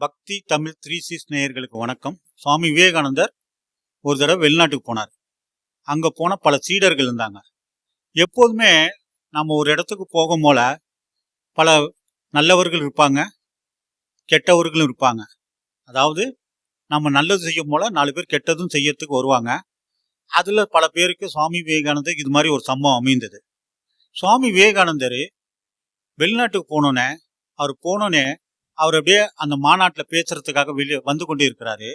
பக்தி தமிழ் 3 நேயர்களுக்கு வணக்கம். சுவாமி விவேகானந்தர் ஒரு தடவை வெளிநாட்டுக்கு போனார். அங்க போன பல சீடர்கள் இருந்தாங்க. எப்போதுமே நம்ம ஒரு இடத்துக்கு போகும் போல பல நல்லவர்கள் இருப்பாங்க, கெட்டவர்களும் இருப்பாங்க. அதாவது நம்ம நல்லது செய்யும் போல 4 பேர் கெட்டதும் செய்யறதுக்கு வருவாங்க. அதுல பல பேருக்கு சுவாமி விவேகானந்தர் இது மாதிரி ஒரு சம்பவம் அமைந்தது. சுவாமி விவேகானந்தர் வெளிநாட்டுக்கு போனோன்னே அவர் அப்படியே அந்த மாநாட்டில் பேசுறதுக்காக வெளியே வந்து கொண்டே இருக்கிறாரு.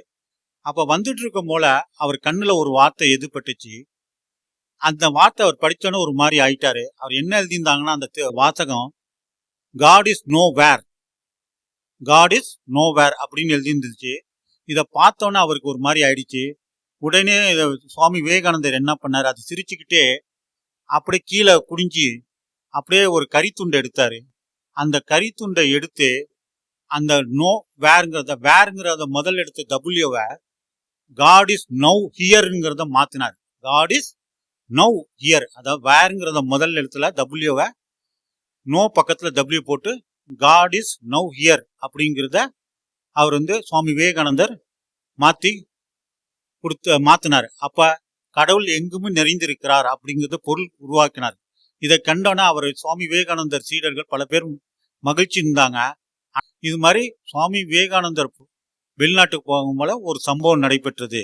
அப்ப வந்துட்டு இருக்கும் போல அவர் கண்ணுல ஒரு வார்த்தை எதிர்பட்டுச்சு. அந்த வார்த்தை அவர் படிச்சோன்னே ஒரு மாதிரி ஆயிட்டாரு. அவர் என்ன எழுதியிருந்தாங்கன்னா, அந்த வாசகம் God is nowhere, God is nowhere அப்படின்னு எழுதியிருந்துச்சு. இதை பார்த்தோன்னே அவருக்கு ஒரு மாதிரி ஆயிடுச்சு. உடனே சுவாமி விவேகானந்தர் என்ன பண்ணாரு, அது சிரிச்சுக்கிட்டே அப்படியே கீழே குடிஞ்சு அப்படியே ஒரு கரித்துண்டை எடுத்தாரு. அந்த கரித்துண்டை எடுத்து அந்த நோ வேர்ங்கிறத முதல் எடுத்து டபிள்யூவை காட் இஸ் நவ் ஹியர்ங்கிறத மாத்தினார். காட் இஸ் நவ் ஹியர், அதாவது வேர்ங்கிறத முதல் இடத்துல டபிள்யூவை நோ பக்கத்துல டபிள்யூ போட்டு காட் இஸ் நவ் ஹியர் அப்படிங்கிறத அவர் சுவாமி விவேகானந்தர் மாத்தினார். அப்ப கடவுள் எங்குமே நிறைந்திருக்கிறார் அப்படிங்கிறத பொருள் உருவாக்கினார். இதை கண்டோன்னா அவர் சுவாமி விவேகானந்தர் சீடர்கள் பல பேர் மகிழ்ச்சி இருந்தாங்க. இது மாதிரி சுவாமி விவேகானந்தர் வெளிநாட்டுக்கு போகும் போல ஒரு சம்பவம் நடைபெற்றது.